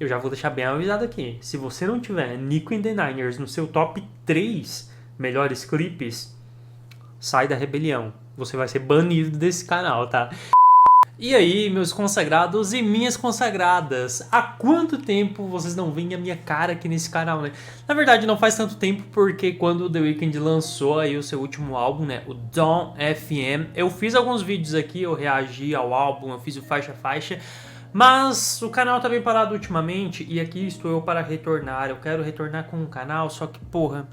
eu já vou deixar bem avisado aqui. Se você não tiver Nico and the Niners no seu top 3 melhores clipes, sai da rebelião. Você vai ser banido desse canal, tá? E aí, meus consagrados e minhas consagradas, há quanto tempo vocês não veem a minha cara aqui nesse canal, né? Na verdade, não faz tanto tempo, porque quando o The Weeknd lançou aí o seu último álbum, né, o Dawn FM, eu fiz alguns vídeos aqui, eu reagi ao álbum, eu fiz o faixa-faixa, mas o canal tá bem parado ultimamente e aqui estou eu para retornar. Eu quero retornar com o canal, só que, porra,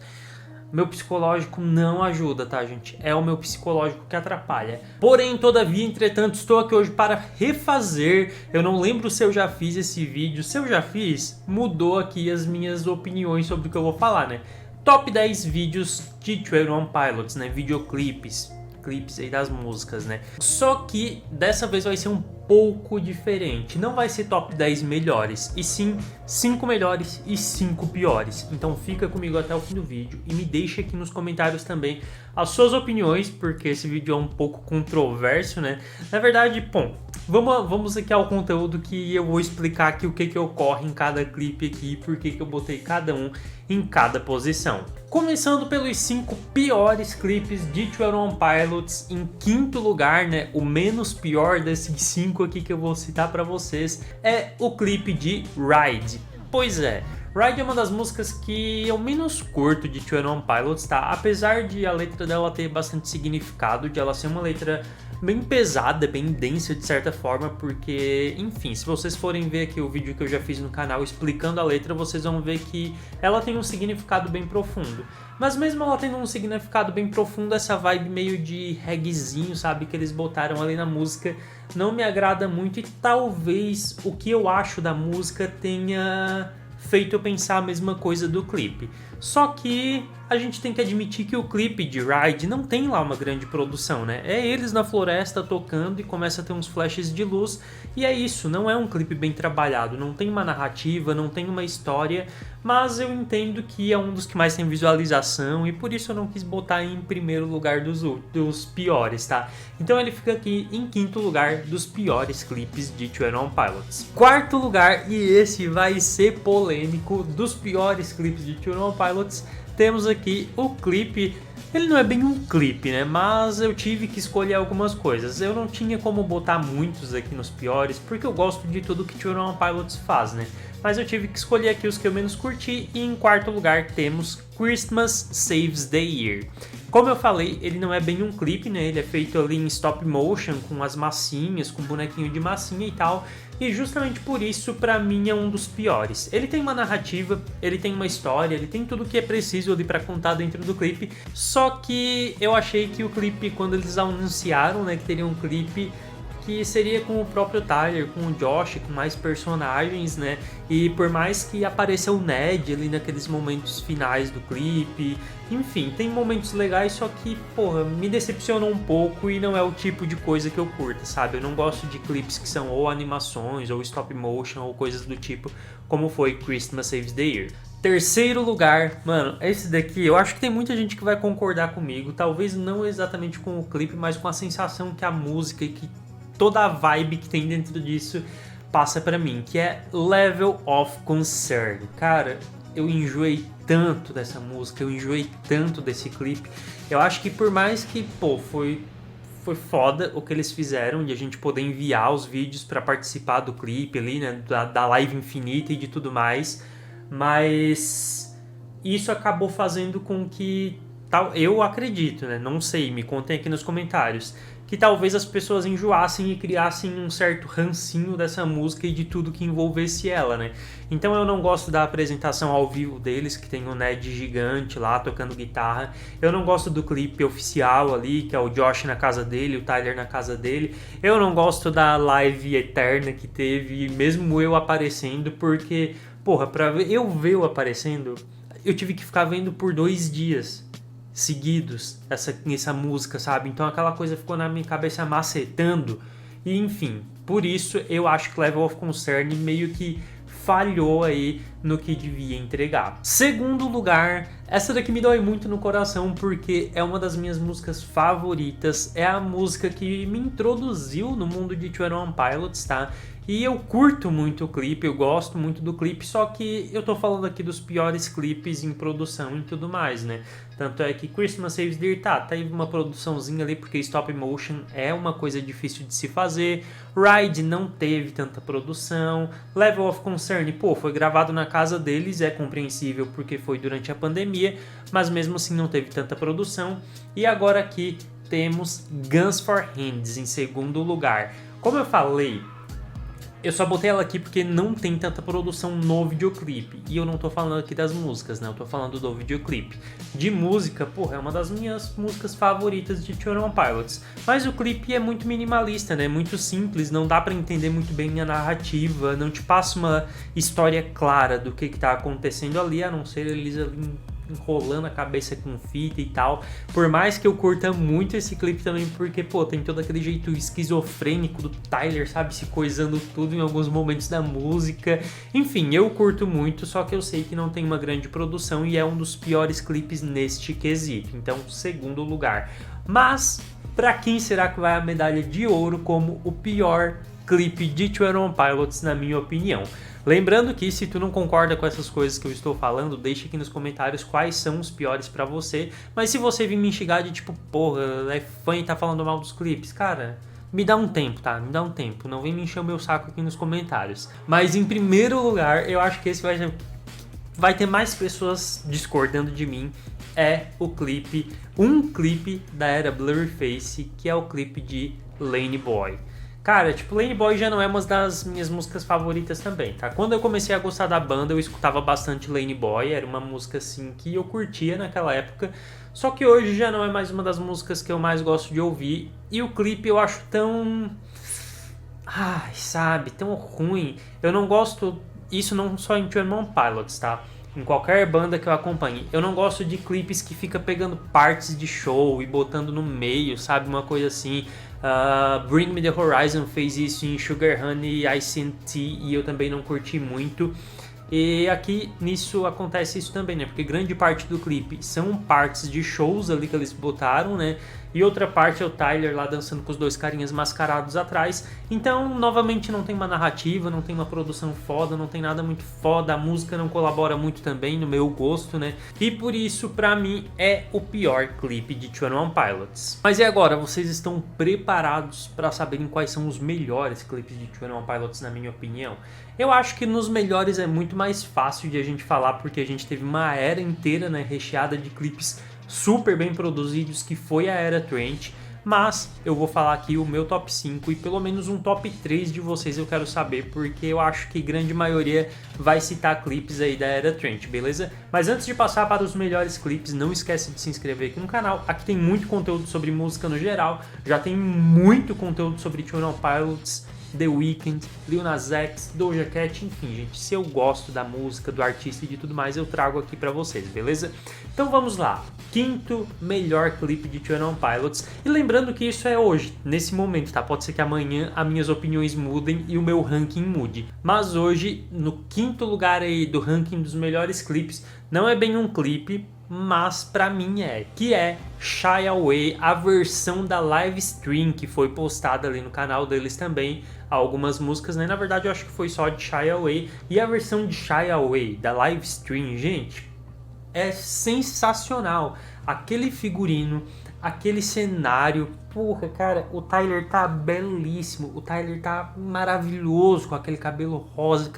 meu psicológico não ajuda, tá, gente? É o meu psicológico que atrapalha. Porém, todavia, entretanto, estou aqui hoje para refazer. Eu não lembro se eu já fiz esse vídeo. Se eu já fiz, mudou aqui as minhas opiniões sobre o que eu vou falar, né? Top 10 vídeos de 21 Pilots, né? Videoclipes. Clipes aí das músicas, né? Só que dessa vez vai ser um pouco diferente. Não vai ser top 10 melhores, e sim 5 melhores e 5 piores. Então fica comigo até o fim do vídeo e me deixa aqui nos comentários também as suas opiniões, porque esse vídeo é um pouco controverso, né? Na verdade, bom, vamos aqui ao conteúdo que eu vou explicar aqui o que ocorre em cada clipe aqui, por que eu botei cada um em cada posição. Começando pelos 5 piores clipes de 21 Pilots, em quinto lugar, né, o menos pior desses 5 aqui que eu vou citar pra vocês, é o clipe de Ride. Pois é, Ride é uma das músicas que eu menos curto de 21 Pilots, tá? Apesar de a letra dela ter bastante significado, de ela ser uma letra bem pesada, bem densa de certa forma, porque, enfim, se vocês forem ver aqui o vídeo que eu já fiz no canal explicando a letra, vocês vão ver que ela tem um significado bem profundo. Mas mesmo ela tendo um significado bem profundo, essa vibe meio de reguezinho, sabe, que eles botaram ali na música, não me agrada muito, e talvez o que eu acho da música tenha feito eu pensar a mesma coisa do clipe. Só que a gente tem que admitir que o clipe de Ride não tem lá uma grande produção, né? É eles na floresta tocando e começa a ter uns flashes de luz, e é isso, não é um clipe bem trabalhado, não tem uma narrativa, não tem uma história, mas eu entendo que é um dos que mais tem visualização e por isso eu não quis botar em primeiro lugar dos piores, tá? Então ele fica aqui em quinto lugar dos piores clipes de 21 Pilots. Quarto lugar, e esse vai ser polêmico, dos piores clipes de 21 Pilots, temos aqui o clipe. Ele não é bem um clipe, né? Mas eu tive que escolher algumas coisas. Eu não tinha como botar muitos aqui nos piores, porque eu gosto de tudo que 21 Pilots faz, né? Mas eu tive que escolher aqui os que eu menos curti. E em quarto lugar temos Christmas Saves the Year. Como eu falei, ele não é bem um clipe, né? Ele é feito ali em stop motion, com as massinhas, com bonequinho de massinha e tal. E justamente por isso, pra mim, é um dos piores. Ele tem uma narrativa, ele tem uma história, ele tem tudo que é preciso ali pra contar dentro do clipe. Só que eu achei que o clipe, quando eles anunciaram, né, que teria um clipe que seria com o próprio Tyler, com o Josh, com mais personagens, né? E por mais que apareça o Ned ali naqueles momentos finais do clipe, enfim, tem momentos legais, só que, porra, me decepcionou um pouco e não é o tipo de coisa que eu curto, sabe? Eu não gosto de clipes que são ou animações, ou stop motion, ou coisas do tipo, como foi Christmas Saves the Year. Terceiro lugar, mano, esse daqui eu acho que tem muita gente que vai concordar comigo, talvez não exatamente com o clipe, mas com a sensação que a música e que toda a vibe que tem dentro disso passa pra mim, que é Level of Concern. Cara, eu enjoei tanto dessa música, eu enjoei tanto desse clipe. Eu acho que por mais que, pô, foi foda o que eles fizeram de a gente poder enviar os vídeos pra participar do clipe ali, né, da live infinita e de tudo mais, mas isso acabou fazendo com que, eu acredito, né, não sei, me contem aqui nos comentários, que talvez as pessoas enjoassem e criassem um certo rancinho dessa música e de tudo que envolvesse ela, né? Então eu não gosto da apresentação ao vivo deles, que tem o Ned gigante lá tocando guitarra. Eu não gosto do clipe oficial ali, que é o Josh na casa dele, o Tyler na casa dele. Eu não gosto da live eterna que teve, mesmo eu aparecendo, porque, porra, pra eu ver eu aparecendo, eu tive que ficar vendo por 2 dias seguidos essa música, sabe? Então aquela coisa ficou na minha cabeça macetando. E enfim, por isso eu acho que Level of Concern meio que falhou aí no que devia entregar. Segundo lugar, essa daqui me dói muito no coração porque é uma das minhas músicas favoritas, é a música que me introduziu no mundo de 21 Pilots, tá? E eu curto muito o clipe, eu gosto muito do clipe, só que eu tô falando aqui dos piores clipes em produção e tudo mais, né? Tanto é que Christmas Saves the Year, tá, teve uma produçãozinha ali, porque stop motion é uma coisa difícil de se fazer. Ride não teve tanta produção. Level of Concern, pô, foi gravado na casa deles, é compreensível porque foi durante a pandemia, mas mesmo assim não teve tanta produção. E agora aqui temos Guns for Hands em segundo lugar. Como eu falei, eu só botei ela aqui porque não tem tanta produção no videoclipe. E eu não tô falando aqui das músicas, né? Eu tô falando do videoclipe. De música, porra, é uma das minhas músicas favoritas de 21 Pilots. Mas o clipe é muito minimalista, né? Muito simples, não dá pra entender muito bem a narrativa, não te passa uma história clara do que tá acontecendo ali, a não ser eles ali enrolando a cabeça com fita e tal. Por mais que eu curta muito esse clipe também, porque, pô, tem todo aquele jeito esquizofrênico do Tyler, sabe? Se coisando tudo em alguns momentos da música. Enfim, eu curto muito, só que eu sei que não tem uma grande produção e é um dos piores clipes neste quesito. Então, segundo lugar. Mas, pra quem será que vai a medalha de ouro como o pior clipe de 21 Pilots, na minha opinião? Lembrando que se tu não concorda com essas coisas que eu estou falando, deixa aqui nos comentários quais são os piores pra você. Mas se você vir me enxergar de tipo, porra, é fã e tá falando mal dos clipes, cara, me dá um tempo, tá? Me dá um tempo. Não vem me encher o meu saco aqui nos comentários. Mas em primeiro lugar, eu acho que esse vai ter mais pessoas discordando de mim. É o clipe, um clipe da era Blurryface, que é o clipe de Lane Boy. Cara, tipo, Lane Boy já não é uma das minhas músicas favoritas também, tá? Quando eu comecei a gostar da banda, eu escutava bastante Lane Boy, era uma música, assim, que eu curtia naquela época, só que hoje já não é mais uma das músicas que eu mais gosto de ouvir, e o clipe eu acho tão... ai, sabe, tão ruim. Eu não gosto, isso não só em 21 Pilots, tá? Em qualquer banda que eu acompanhe. Eu não gosto de clipes que fica pegando partes de show e botando no meio, sabe? Uma coisa assim. Bring Me The Horizon fez isso em Sugar Honey, Ice and Tea e eu também não curti muito. E aqui nisso acontece isso também, né? Porque grande parte do clipe são partes de shows ali que eles botaram, né? E outra parte é o Tyler lá dançando com os dois carinhas mascarados atrás. Então, novamente, não tem uma narrativa, não tem uma produção foda, não tem nada muito foda. A música não colabora muito também, no meu gosto, né? E por isso, pra mim, é o pior clipe de 21 Pilots. Mas e agora? Vocês estão preparados pra saberem quais são os melhores clipes de 21 Pilots, na minha opinião? Eu acho que nos melhores é muito mais fácil de a gente falar, porque a gente teve uma era inteira, né, recheada de clipes super bem produzidos, que foi a era Trent, mas eu vou falar aqui o meu top 5 e pelo menos um top 3 de vocês eu quero saber, porque eu acho que grande maioria vai citar clipes aí da era Trent, beleza? Mas antes de passar para os melhores clipes, não esquece de se inscrever aqui no canal, aqui tem muito conteúdo sobre música no geral, já tem muito conteúdo sobre 21 Pilots, The Weeknd, Lil Nas X, Doja Cat, enfim, gente, se eu gosto da música, do artista e de tudo mais, eu trago aqui pra vocês, beleza? Então vamos lá, quinto melhor clipe de 21 Pilots, e lembrando que isso é hoje, nesse momento, tá? Pode ser que amanhã as minhas opiniões mudem e o meu ranking mude, mas hoje, no quinto lugar aí do ranking dos melhores clipes, não é bem um clipe, mas pra mim que é Shy Away, a versão da live stream que foi postada ali no canal deles também, algumas músicas, né? Na verdade eu acho que foi só de Shy Away, e a versão de Shy Away da live stream, gente, é sensacional, aquele figurino, aquele cenário, porra, cara, o Tyler tá belíssimo, o Tyler tá maravilhoso com aquele cabelo rosa,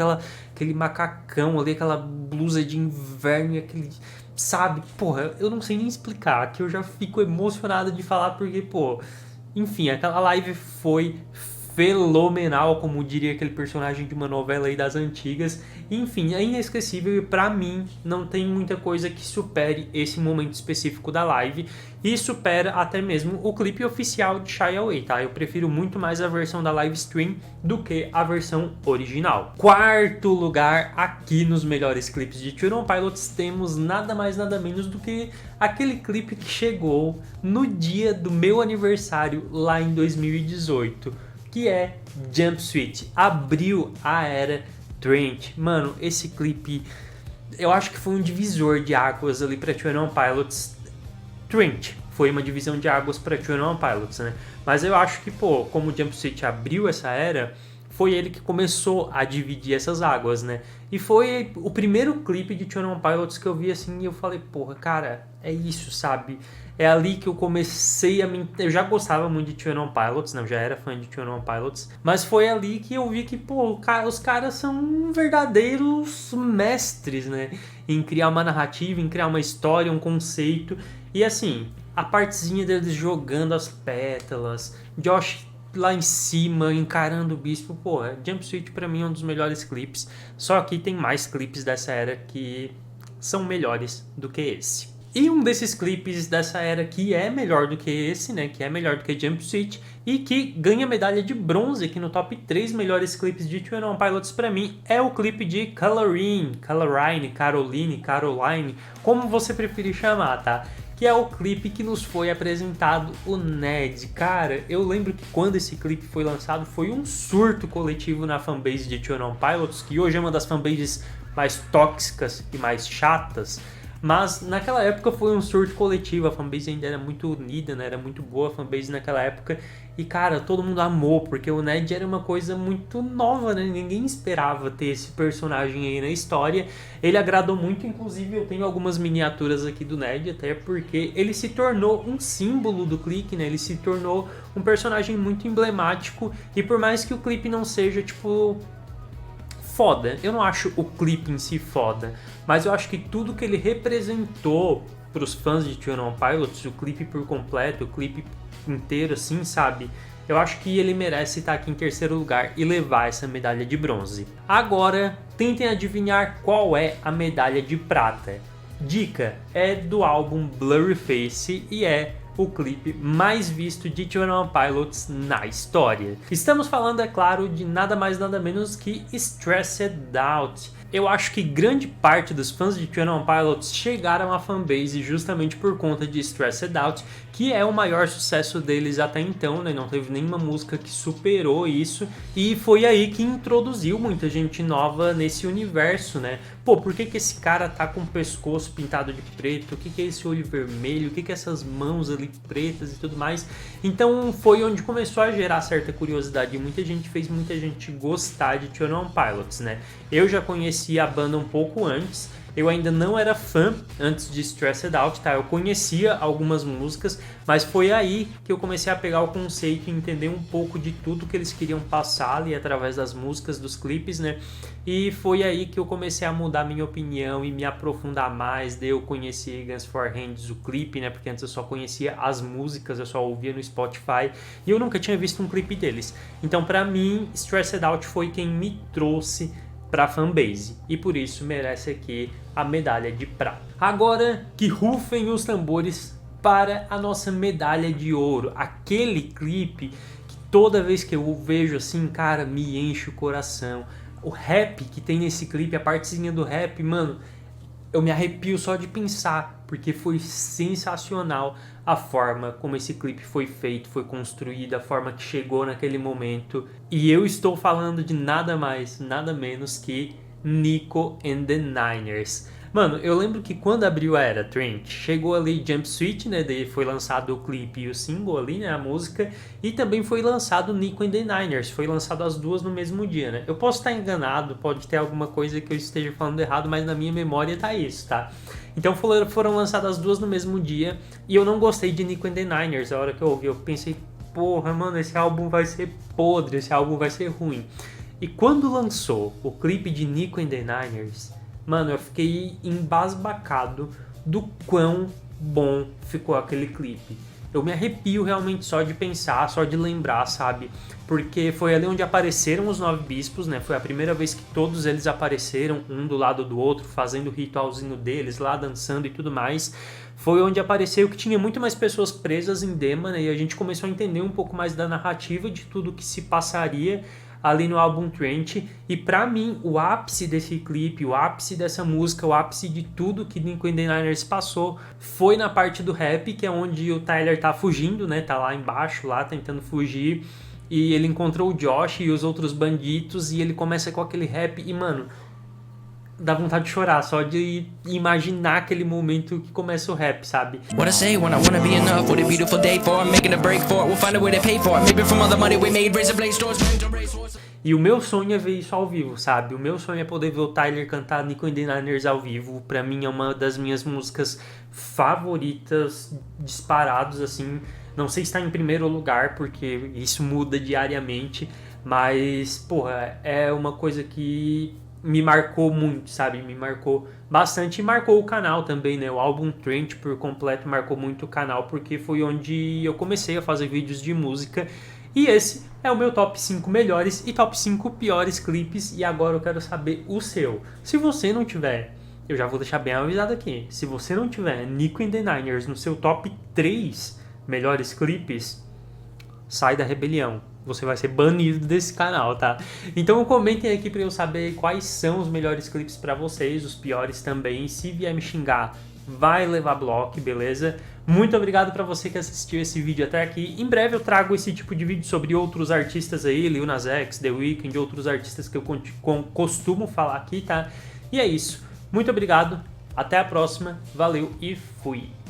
aquele macacão ali, aquela blusa de inverno e aquele... sabe, porra, eu não sei nem explicar, que eu já fico emocionado de falar porque, pô, enfim, aquela live foi fenomenal, como diria aquele personagem de uma novela aí das antigas, enfim, é inesquecível e pra mim não tem muita coisa que supere esse momento específico da live e supera até mesmo o clipe oficial de Shy Away, tá? Eu prefiro muito mais a versão da live stream do que a versão original. Quarto lugar aqui nos melhores clipes de 21 Pilots temos nada mais nada menos do que aquele clipe que chegou no dia do meu aniversário lá em 2018, que é Jumpsuit, abriu a era Trent. Mano, esse clipe eu acho que foi um divisor de águas ali pra 21 Pilots. Trent foi uma divisão de águas pra 21 Pilots, né? Mas eu acho que, pô, como o Jumpsuit abriu essa era, foi ele que começou a dividir essas águas, né? E foi o primeiro clipe de 21 Pilots que eu vi assim e eu falei, porra, cara, é isso, sabe? É ali que eu comecei a me... Eu já gostava muito de 21 Pilots, né? Eu já era fã de 21 Pilots. Mas foi ali que eu vi que, pô, os caras são verdadeiros mestres, né? Em criar uma narrativa, em criar uma história, um conceito. E assim, a partezinha deles jogando as pétalas, Josh lá em cima, encarando o bispo, pô, Jumpsuit pra mim é um dos melhores clipes, só que tem mais clipes dessa era que são melhores do que esse. E um desses clipes dessa era que é melhor do que esse, né, que é melhor do que Jumpsuit e que ganha medalha de bronze aqui no top 3 melhores clipes de 21 Pilots pra mim, é o clipe de Caroline, Caroline, como você preferir chamar, tá? Que é o clipe que nos foi apresentado o Ned. Cara, eu lembro que quando esse clipe foi lançado foi um surto coletivo na fanbase de 21 Pilots, que hoje é uma das fanbases mais tóxicas e mais chatas, mas naquela época foi um surto coletivo, a fanbase ainda era muito unida, né? Era muito boa a fanbase naquela época. E cara, todo mundo amou, porque o Ned era uma coisa muito nova, né? Ninguém esperava ter esse personagem aí na história. Ele agradou muito, inclusive eu tenho algumas miniaturas aqui do Ned, até porque ele se tornou um símbolo do clipe, né? Ele se tornou um personagem muito emblemático. E por mais que o clipe não seja, tipo, foda, eu não acho o clipe em si foda, mas eu acho que tudo que ele representou para os fãs de 21 Pilots, o clipe por completo, o clipe inteiro assim, sabe? Eu acho que ele merece estar aqui em terceiro lugar e levar essa medalha de bronze. Agora, tentem adivinhar qual é a medalha de prata. Dica, é do álbum Blurryface e é o clipe mais visto de 21 Pilots na história. Estamos falando, é claro, de nada mais nada menos que Stressed Out. Eu acho que grande parte dos fãs de 21 Pilots chegaram à fanbase justamente por conta de Stressed Out, que é o maior sucesso deles até então, né? Não teve nenhuma música que superou isso, e foi aí que introduziu muita gente nova nesse universo, né? Pô, por que esse cara tá com o pescoço pintado de preto? O que é esse olho vermelho? O que é essas mãos ali pretas e tudo mais? Então foi onde começou a gerar certa curiosidade, e muita gente fez muita gente gostar de 21 Pilots, né? Eu já conheci a banda um pouco antes, eu ainda não era fã antes de Stressed Out, tá? Eu conhecia algumas músicas, mas foi aí que eu comecei a pegar o conceito e entender um pouco de tudo que eles queriam passar ali através das músicas, dos clipes, né? E foi aí que eu comecei a mudar minha opinião e me aprofundar mais. Daí eu conheci Guns for Hands, o clipe, né? Porque antes eu só conhecia as músicas, eu só ouvia no Spotify e eu nunca tinha visto um clipe deles. Então, pra mim, Stressed Out foi quem me trouxe para a fanbase, e por isso merece aqui a medalha de prata. Agora que rufem os tambores para a nossa medalha de ouro, aquele clipe que toda vez que eu vejo assim, cara, me enche o coração. O rap que tem nesse clipe, a partezinha do rap, mano, eu me arrepio só de pensar, porque foi sensacional a forma como esse clipe foi feito, foi construído, a forma que chegou naquele momento. E eu estou falando de nada mais, nada menos que Nico and the Niners. Mano, eu lembro que quando abriu a era Trent, chegou ali Jumpsuit, né, daí foi lançado o clipe e o single ali, né, a música, e também foi lançado Nico and the Niners, foi lançado as duas no mesmo dia, né. Eu posso estar enganado, pode ter alguma coisa que eu esteja falando errado, mas na minha memória tá isso, tá. Então foram lançadas as duas no mesmo dia, e eu não gostei de Nico and the Niners. A hora que eu ouvi, eu pensei, porra, mano, esse álbum vai ser podre, esse álbum vai ser ruim. E quando lançou o clipe de Nico and the Niners, mano, eu fiquei embasbacado do quão bom ficou aquele clipe. Eu me arrepio realmente só de pensar, só de lembrar, sabe? Porque foi ali onde apareceram os 9 bispos, né? Foi a primeira vez que todos eles apareceram, um do lado do outro, fazendo o ritualzinho deles lá, dançando e tudo mais. Foi onde apareceu que tinha muito mais pessoas presas em Dema, né? E a gente começou a entender um pouco mais da narrativa de tudo que se passaria ali no álbum Trent, e pra mim o ápice desse clipe, o ápice dessa música, o ápice de tudo que Nico and the Niners passou foi na parte do rap, que é onde o Tyler tá fugindo, né, tá lá embaixo, lá tentando fugir, e ele encontrou o Josh e os outros bandidos, e ele começa com aquele rap, e mano, dá vontade de chorar só de imaginar aquele momento que começa o rap, sabe? What I say when I wanna be enough, what a beautiful day for it, making a break for it, we'll find a way to pay for it, maybe from all the money we made, raise a blaze stores, E o meu sonho é ver isso ao vivo, sabe? O meu sonho é poder ver o Tyler cantar Nicki and the Niners ao vivo. Pra mim é uma das minhas músicas favoritas, disparados, assim. Não sei se tá em primeiro lugar, porque isso muda diariamente. Mas, porra, é uma coisa que me marcou muito, sabe? Me marcou bastante e marcou o canal também, né? O álbum Trent por completo marcou muito o canal, porque foi onde eu comecei a fazer vídeos de música. E esse é o meu top 5 melhores e top 5 piores clipes. E agora eu quero saber o seu. Se você não tiver, eu já vou deixar bem avisado aqui. Se você não tiver Nicki and the Niners no seu top 3 melhores clipes, sai da rebelião. Você vai ser banido desse canal, tá? Então comentem aqui pra eu saber quais são os melhores clipes pra vocês, os piores também. Se vier me xingar, vai levar bloco, beleza? Muito obrigado pra você que assistiu esse vídeo até aqui. Em breve eu trago esse tipo de vídeo sobre outros artistas aí, Lil Nas X, The Weeknd, outros artistas que eu costumo falar aqui, tá? E é isso. Muito obrigado, até a próxima, valeu e fui!